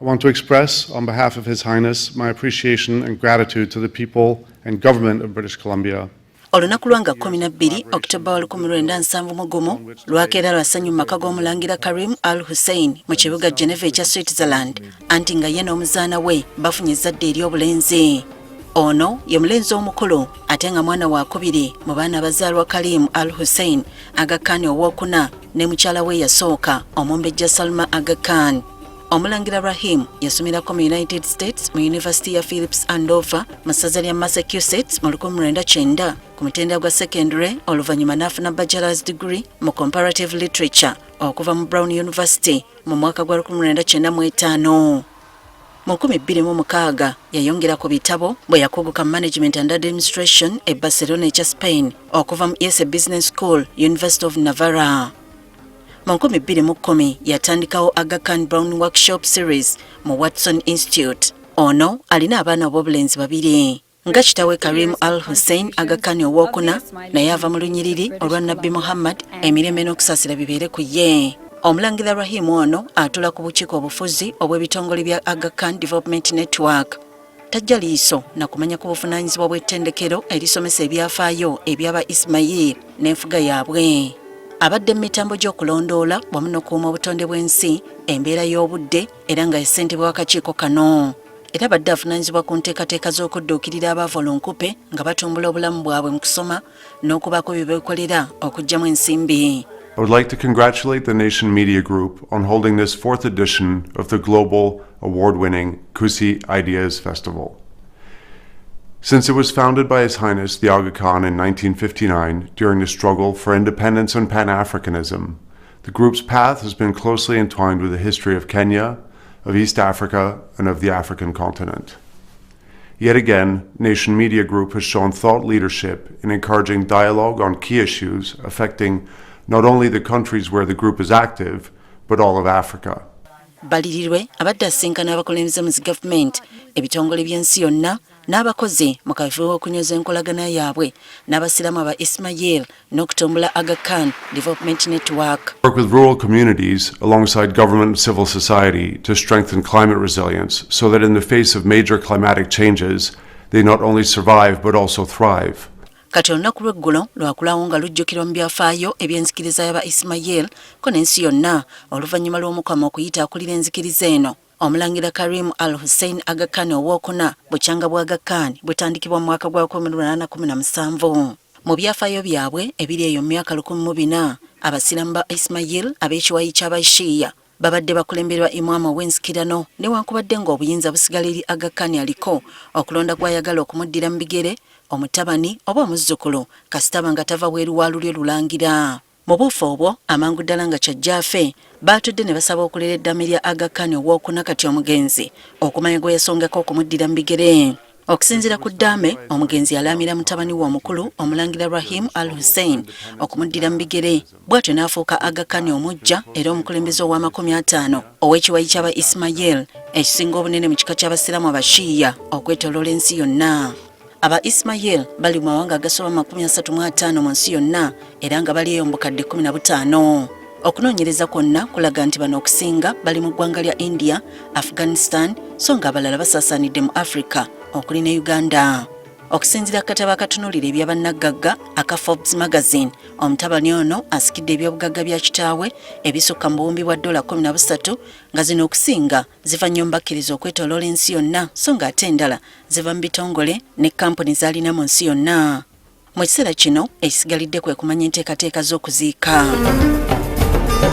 I want to express, on behalf of His Highness, my appreciation and gratitude to the people and government of British Columbia. Olunaku lwanga 12 Oktoba 1970 lwakeera lwasanyu maka g'omulangira Karim Al Hussaini mu kibuga Geneva ekya Switzerland anti nga ye n'omuzaana we bafunye ezzadde ery'obulenzi. Ono ye mulenzi omukulu ate nga mwana wa kubiri mu baana abazaalwa Karim Al Hussaini Aga Khan owookuna ne mukyala we yasooka omumbejja Salma Aga Khan. Omulangira Rahim yasomerako mu United States mu University ya Phillips Andover mu ssaza lya Massachusetts mu 1990 ku mutendera gwa secondary oluvanyuma n'afuna bachelor's degree mu comparative literature okuva mu Brown University mu mwaka gwa 1995. Mu 2006 yayongera ku bitabo bwe yakuguka management and administration e Barcelona ekya Spain okuva mu Yese Business School University of Navarra. Mu 2010 yatandikawo Aga Khan Brown Workshop Series mu Watson Institute. Ono alina abaana b'obulenzi babiri. Nga kitaawe Karim Al Hussaini Aga Khan owookuna naye ava mu lunyiriri olwa Nabbi Muhammad emirembe n'okusaasira bibeere ku ye. Omulangira Rahim ono atula ku bukiiko obufuzi obw'ebitongole bya Aga Khan Development Network. Tajja liiso na kumanya ku buvunaanyizibwa bw'ettendekero erisomesa ebyafaayo eby'aba Ismaili n'enfuga yaabwe. Abadde mu mitambo gy'okulondoola wamu n'okuuma obutonde bw'ensi embeera y'obudde era nga yasentebwa w'akakiiko kano. Era abadde avunaanyizibwa ku nteekateeka z'okudduukirira abaavolonkupe nga batumbula obulamu bwabwe mu kusoma n'okubaako bye beekolera okuggyamu ensimbi. I would like to congratulate the Nation Media Group on holding this 4th edition of the global award-winning Kusi Ideas Festival. Since it was founded by His Highness the Aga Khan in 1959 during the struggle for independence and Pan-Africanism, the group's path has been closely entwined with the history of Kenya, of East Africa, and of the African continent. Yet again, Nation Media Group has shown thought leadership in encouraging dialogue on key issues affecting not only the countries where the group is active, but all of Africa. Balirirwe abadde asinkana abakulembeze mu gavumenti ebitongole by'ensi yonna n'abakozi mu kafubo okunyoza enkolagana yaabwe n'abasiraamu aba Ismaili n'okutumbula Aga Khan Development Network. Work with rural communities alongside government and civil society to strengthen climate resilience so that in the face of major climatic changes, they not only survive but also thrive. Kati olunaku lw'eggulo lwakulawo nga lujjukirwa mu byafaayo eby'enzikiriza y'aba Ismaili ko n'ensi yonna oluvannyuma lw'omukama okuyita akulira enzikiriza eno. Omulangira Karim Al Hussaini Aga Khan owookuna bukyanga bwa Aga Khan butandikibwa mu mwaka gwa 1817. Mu byafaayo byabwe ebiri eyo mu myaka 1400 abasiraamu ba Ismaili ab'ekiwayi ky'aba Shia babadde bakulemberwa Imam ow'enzikirano newankubadde ng'obuyinza busigala eri Aga Khan aliko okulonda gw'ayagala okumuddira mu bigere omutabani oba omuzzukulu kasitaba nga tava bweru wa lulyo lulangira. Mu buufu obwo amangu ddala nga kyajjaafe baatudde ne basaba okulera eddami lya Aga Khan owookuna kati omugenzi okumanya gwe yasongako okumuddira mu bigere. Okusinziira ku ddaame omugenzi yalaamira mutabani we omukulu omulangira Rahim Al Hussaini okumuddira mu bigere bw'atyo n'afuuka Aga Khan omujja era omukulembeze owa makumi 50 ow'ekiwayi ky'aba Ismaili ekisinga obunene mu kika ky'abasiraamu aba Shia okwetooloola ensi yonna. Aba Ismaili bali mu mawanga agasoba 35 mu nsi yonna era nga bali eyo mu bukadde 15. Okunoonyereza kwonna kulaga nti bano okusinga bali mu ggwanga lya India, Afghanistan, so nga abalala basaasaanidde mu Africa okuli ne Uganda. Okusinziira kataba akatunuulira ebyabannagagga aka Forbes magazine, omutabani ono asikidde ebyobugagga bya kitaawe ebisukka mu buwumbi bwa $13 nga zino okusinga ziva nnyo mbakkiriza okwetooloola ensi yonna so nga ate endala ziva mu bitongole ne kampuni z'alina mu nsi yonna. Mu kiseera kino ekisigalidde kwe kumanya enteekateeka z'okuziika.